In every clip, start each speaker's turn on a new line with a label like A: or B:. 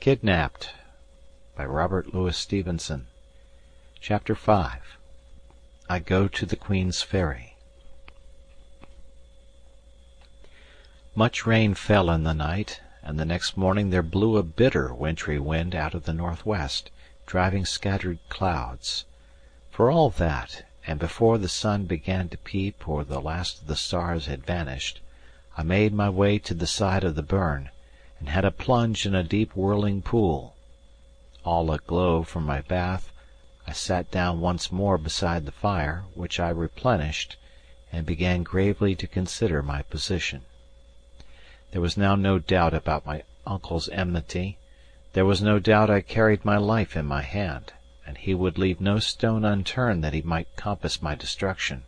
A: Kidnapped by Robert Louis Stevenson. Chapter 5. I Go to the Queen's Ferry. Much rain fell in the night, and the next morning there blew a bitter wintry wind out of the northwest, driving scattered clouds. For all that, and before the sun began to peep or the last of the stars had vanished, I made my way to the side of the burn, and had a plunge in a deep whirling pool. All aglow from my bath, I sat down once more beside the fire, which I replenished, and began gravely to consider my position. There was now no doubt about my uncle's enmity. There was no doubt I carried my life in my hand, and he would leave no stone unturned that he might compass my destruction.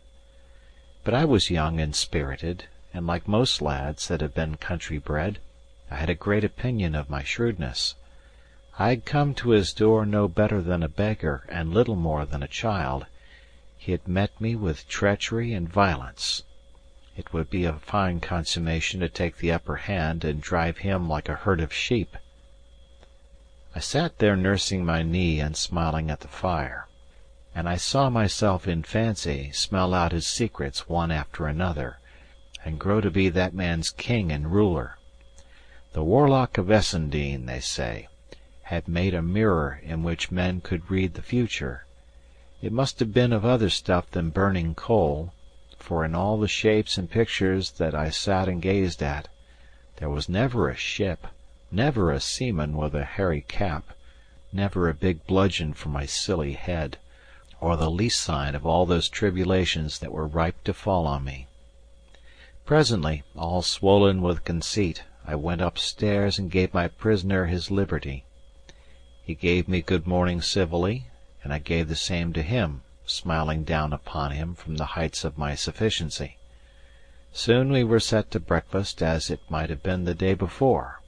A: But I was young and spirited, and like most lads that have been country bred, I had a great opinion of my shrewdness. I had come to his door no better than a beggar and little more than a child. He had met me with treachery and violence. It would be a fine consummation to take the upper hand and drive him like a herd of sheep. I sat there nursing my knee and smiling at the fire, and I saw myself in fancy smell out his secrets one after another, and grow to be that man's king and ruler. The Warlock of Essendine, they say, had made a mirror in which men could read the future. It must have been of other stuff than burning coal, for in all the shapes and pictures that I sat and gazed at, there was never a ship, never a seaman with a hairy cap, never a big bludgeon for my silly head, or the least sign of all those tribulations that were ripe to fall on me. Presently, all swollen with conceit, I went upstairs and gave my prisoner his liberty. He gave me good morning civilly, and I gave the same to him, smiling down upon him from the heights of my sufficiency. Soon we were set to breakfast as it might have been the day before.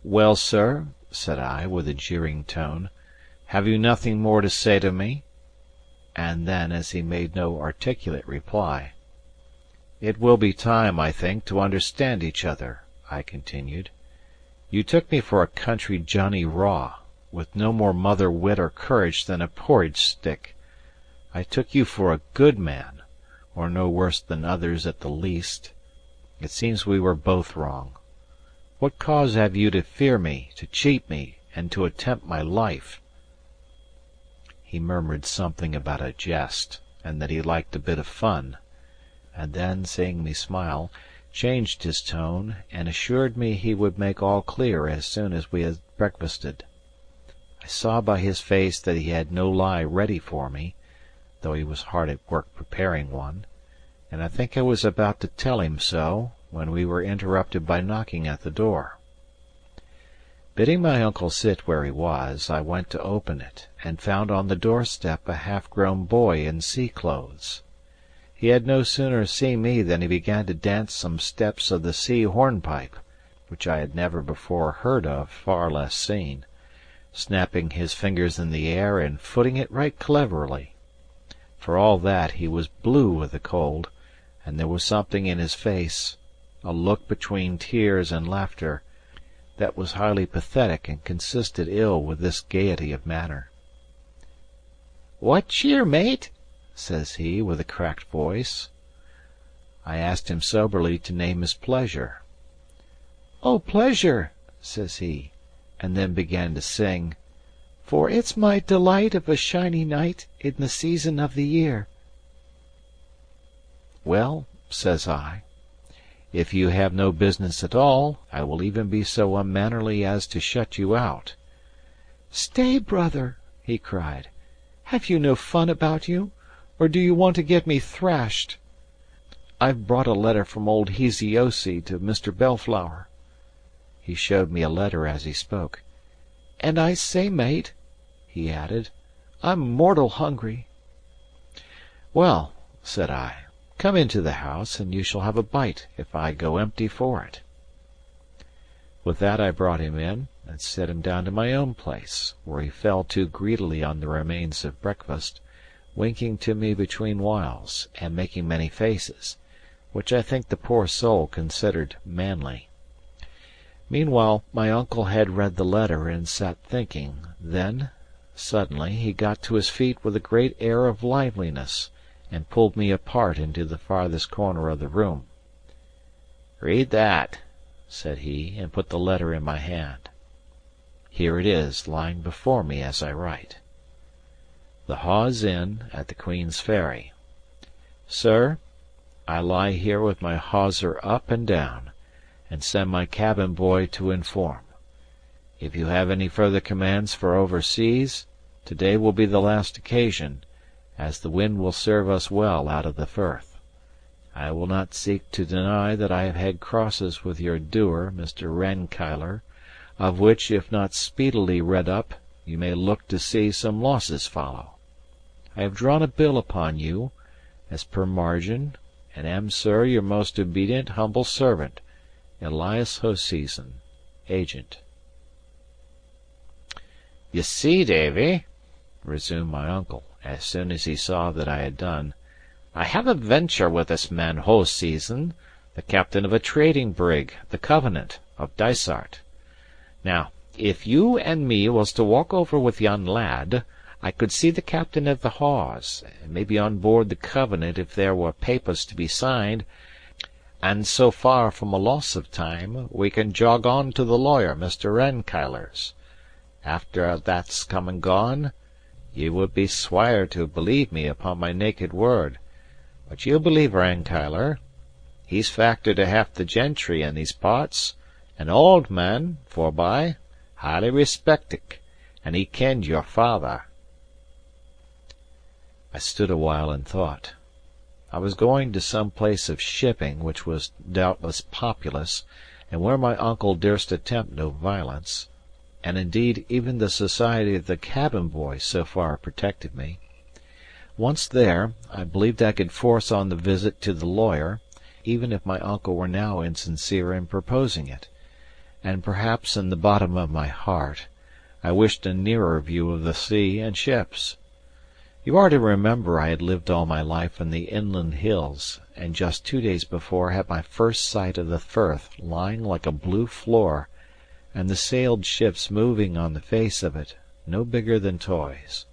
A: "Well, sir," said I, with a jeering tone, "have you nothing more to say to me?" And then, as he made no articulate reply, "It will be time, I think, to understand each other," I continued. "You took me for a country Johnny Raw, with no more mother wit or courage than a porridge stick. I took you for a good man, or no worse than others at the least. It seems we were both wrong. What cause have you to fear me, to cheat me, and to attempt my life?" He murmured something about a jest, and that he liked a bit of fun, and then, seeing me smile, changed his tone, and assured me he would make all clear as soon as we had breakfasted. I saw by his face that he had no lie ready for me, though he was hard at work preparing one, and I think I was about to tell him so, when we were interrupted by knocking at the door. Bidding my uncle sit where he was, I went to open it, and found on the doorstep a half-grown boy in sea-clothes. He had no sooner seen me than he began to dance some steps of the sea hornpipe, which I had never before heard of, far less seen, snapping his fingers in the air and footing it right cleverly. For all that, he was blue with the cold, and there was something in his face, a look between tears and laughter, that was highly pathetic and consisted ill with this gaiety of manner. "What cheer, mate?" says he, with a cracked voice. I asked him soberly to name his pleasure. "Oh, pleasure," says he, and then began to sing, "For it's my delight of a shiny night in the season of the year." "Well," says I, "if you have no business at all, I will even be so unmannerly as to shut you out." "Stay, brother," he cried. "Have you no fun about you? Or do you want to get me thrashed? I've brought a letter from old Hesiosi to Mr. Bellflower." He showed me a letter as he spoke. "And I say, mate," he added, "I'm mortal hungry." "Well," said I, "come into the house, and you shall have a bite if I go empty for it." With that I brought him in, and set him down to my own place, where he fell to greedily on the remains of breakfast, winking to me between whiles, and making many faces, which I think the poor soul considered manly. Meanwhile my uncle had read the letter and sat thinking. Then, suddenly, he got to his feet with a great air of liveliness, and pulled me apart into the farthest corner of the room. "Read that," said he, and put the letter in my hand. Here it is, lying before me as I write. The Hawes Inn at the Queen's Ferry. Sir, I lie here with my hawser up and down, and send my cabin boy to inform. If you have any further commands for overseas, today will be the last occasion, as the wind will serve us well out of the Firth. I will not seek to deny that I have had crosses with your doer, Mr. Rankeillor, of which, if not speedily redd up, you may look to see some losses follow. I have drawn a bill upon you, as per margin, and am, sir, your most obedient humble servant, Elias Hoseason, Agent. "You see, Davy," resumed my uncle, as soon as he saw that I had done, "I have a venture with this man Hoseason, the captain of a trading brig, the Covenant, of Dysart. Now, if you and me was to walk over with yon lad, I could see the captain of the Hawes, and maybe on board the Covenant if there were papers to be signed, and so far from a loss of time, we can jog on to the lawyer, Mr. Rankeillor's. After that's come and gone, ye would be swire to believe me upon my naked word. But you'll believe Rankeillor. He's factor to half the gentry in these parts, an old man, forby, highly respected, and he kenned your father." I stood a while and thought. I was going to some place of shipping which was doubtless populous, and where my uncle durst attempt no violence; and indeed even the society of the cabin boy so far protected me. Once there, I believed I could force on the visit to the lawyer, even if my uncle were now insincere in proposing it; and perhaps in the bottom of my heart I wished a nearer view of the sea and ships. You are to remember I had lived all my life in the inland hills, and just 2 days before had my first sight of the Firth lying like a blue floor, and the sailed ships moving on the face of it, no bigger than toys.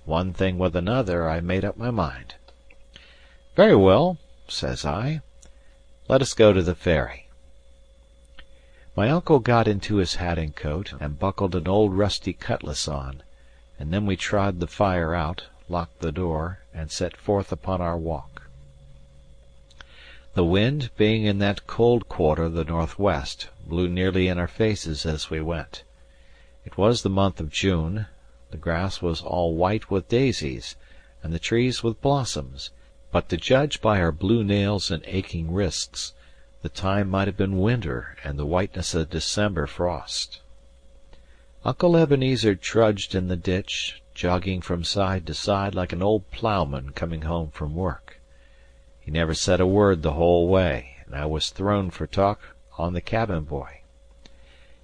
A: One thing with another, I made up my mind. "Very well," says I, "let us go to the ferry." My uncle got into his hat and coat, and buckled an old rusty cutlass on, and then we trod the fire out, locked the door, and set forth upon our walk. The wind, being in that cold quarter, the northwest, blew nearly in our faces as we went. It was the month of June; the grass was all white with daisies, and the trees with blossoms; but to judge by our blue nails and aching wrists, the time might have been winter and the whiteness of December frost. Uncle Ebenezer trudged in the ditch, jogging from side to side like an old ploughman coming home from work. He never said a word the whole way, and I was thrown for talk on the cabin boy.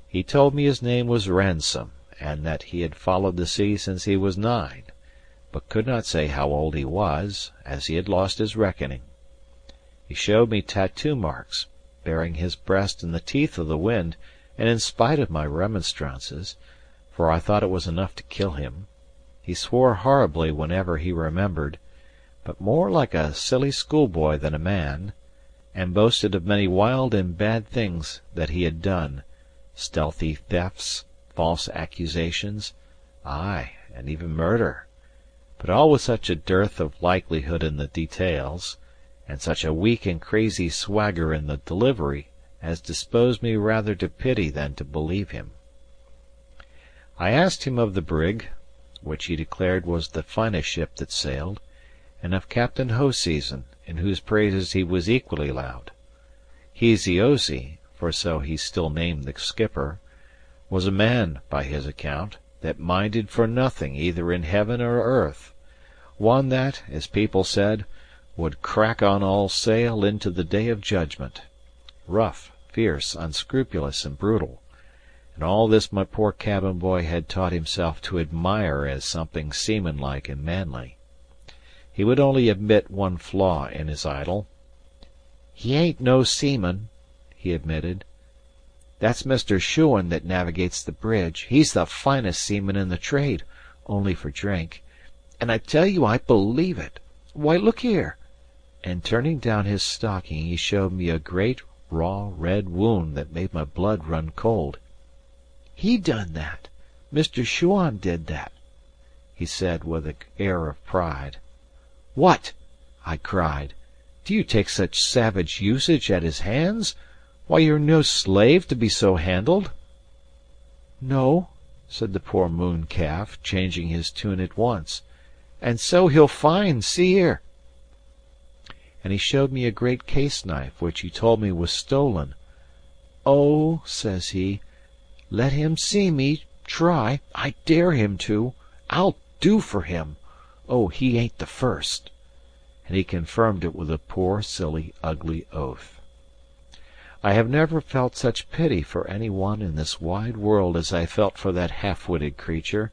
A: He told me his name was Ransom, and that he had followed the sea since he was 9, but could not say how old he was, as he had lost his reckoning. He showed me tattoo marks, bearing his breast in the teeth of the wind, and in spite of my remonstrances, for I thought it was enough to kill him. He swore horribly whenever he remembered, but more like a silly schoolboy than a man, and boasted of many wild and bad things that he had done, stealthy thefts, false accusations, ay, and even murder, but all with such a dearth of likelihood in the details, and such a weak and crazy swagger in the delivery, as disposed me rather to pity than to believe him. I asked him of the brig, which he declared was the finest ship that sailed, and of Captain Hoseason, in whose praises he was equally loud. Heasiozy, for so he still named the skipper, was a man, by his account, that minded for nothing either in heaven or earth; one that, as people said, would crack on all sail into the day of judgment; rough, fierce, unscrupulous, and brutal; and all this my poor cabin boy had taught himself to admire as something seamanlike and manly. He would only admit one flaw in his idol. "He ain't no seaman," he admitted. That's Mr. Shuan that navigates the bridge. He's the finest seaman in the trade, only for drink. And I tell you I believe it. Why, look here!" And turning down his stocking, he showed me a great, raw, red wound that made my blood run cold. "He done that. Mr. Shuan did that," he said with an air of pride. "What!" I cried. "Do you take such savage usage at his hands? Why, you're no slave to be so handled." "No," said the poor moon calf, changing his tune at once. "And so he'll find, see here." And he showed me a great case knife, which he told me was stolen. "Oh," says he, "let him see me try. I dare him to. I'll do for him. Oh, he ain't the first." And he confirmed it with a poor, silly, ugly oath. I have never felt such pity for any one in this wide world as I felt for that half-witted creature,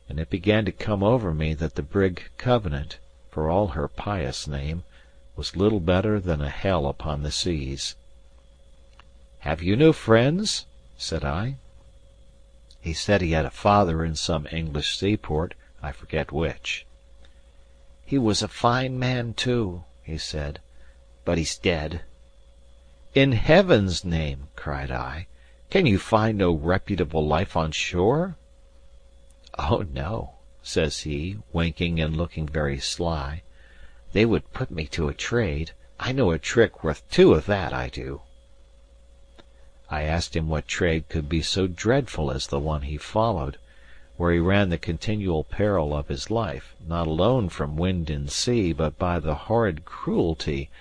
A: and it began to come over me that the brig Covenant, for all her pious name, was little better than a hell upon the seas. "Have you no friends?" said I. He said he had a father in some English seaport, I forget which. "He was a fine man, too," he said, "but he's dead." "In heaven's name," cried I, "can you find no reputable life on shore?" "Oh, no," says he, winking and looking very sly. "They would put me to a trade. I know a trick worth two of that, I do." I asked him what trade could be so dreadful as the one he followed, where he ran the continual peril of his life, not alone from wind and sea, but by the horrid cruelty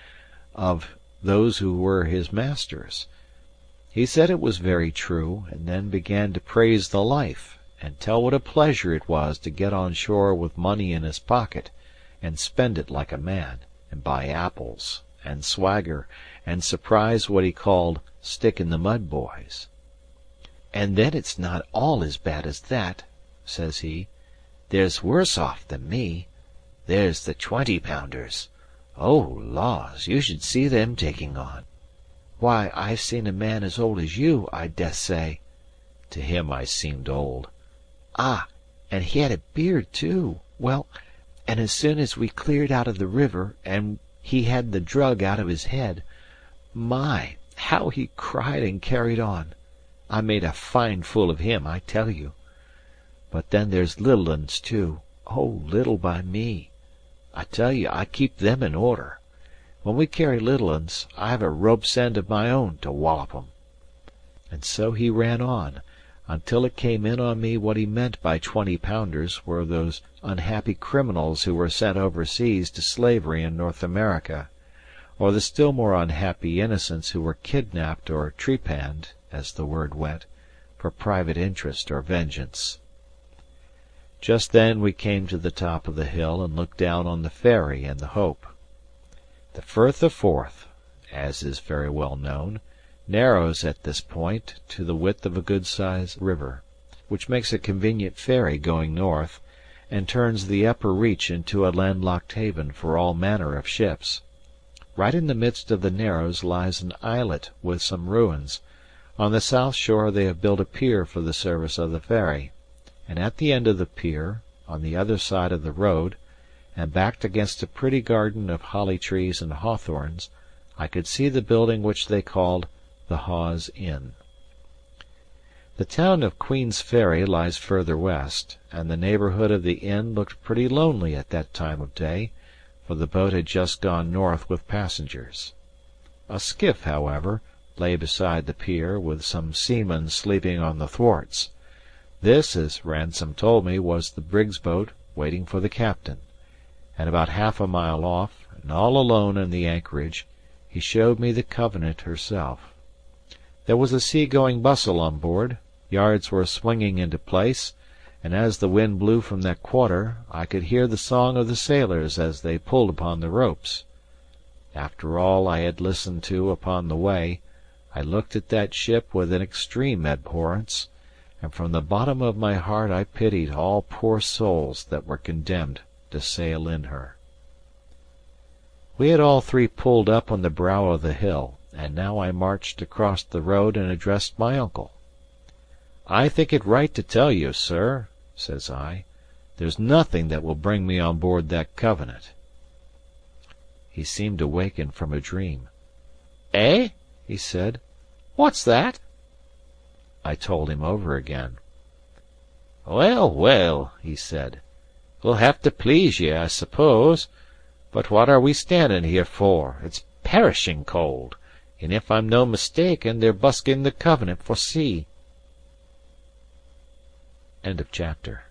A: of those who were his masters. He said it was very true, and then began to praise the life, and tell what a pleasure it was to get on shore with money in his pocket, and spend it like a man, and buy apples, and swagger, and surprise what he called stick-in-the-mud boys. "And then it's not all as bad as that," says he. "There's worse off than me. There's the 20-pounders. Oh, laws, you should see them taking on. Why, I've seen a man as old as you, I dessay." To him I seemed old. "Ah, and he had a beard, too. Well, and as soon as we cleared out of the river, and he had the drug out of his head, my, how he cried and carried on! I made a fine fool of him, I tell you. But then there's little uns, too. Oh, little by me. I tell you, I keep them in order. When we carry little uns, I have a rope's end of my own to wallop 'em." And so he ran on, until it came in on me what he meant by 20-pounders were those unhappy criminals who were sent overseas to slavery in North America, or the still more unhappy innocents who were kidnapped or trepanned, as the word went, for private interest or vengeance. Just then we came to the top of the hill and looked down on the Ferry and the Hope. The Firth of Forth, as is very well known, narrows at this point to the width of a good-sized river, which makes a convenient ferry going north, and turns the upper reach into a landlocked haven for all manner of ships. Right in the midst of the narrows lies an islet with some ruins. On the south shore they have built a pier for the service of the ferry, and at the end of the pier, on the other side of the road, and backed against a pretty garden of holly trees and hawthorns, I could see the building which they called the Hawes Inn. The town of Queen's Ferry lies further west, and the neighbourhood of the inn looked pretty lonely at that time of day, for the boat had just gone north with passengers. A skiff, however, lay beside the pier, with some seamen sleeping on the thwarts. This, as Ransom told me, was the brig's boat waiting for the captain, and about half a mile off, and all alone in the anchorage, he showed me the Covenant herself. There was a sea-going bustle on board, yards were swinging into place, and as the wind blew from that quarter, I could hear the song of the sailors as they pulled upon the ropes. After all I had listened to upon the way, I looked at that ship with an extreme abhorrence, and from the bottom of my heart I pitied all poor souls that were condemned to sail in her. We had all three pulled up on the brow of the hill, and now I marched across the road and addressed my uncle. "I think it right to tell you, sir," says I, "there's nothing that will bring me on board that Covenant." He seemed to waken from a dream. "Eh?" he said. "What's that?" I told him over again. "Well, well," he said, "we'll have to please ye, I suppose. But what are we standing here for? It's perishing cold, and if I'm no mistaken, they're busking the Covenant for sea." End of chapter.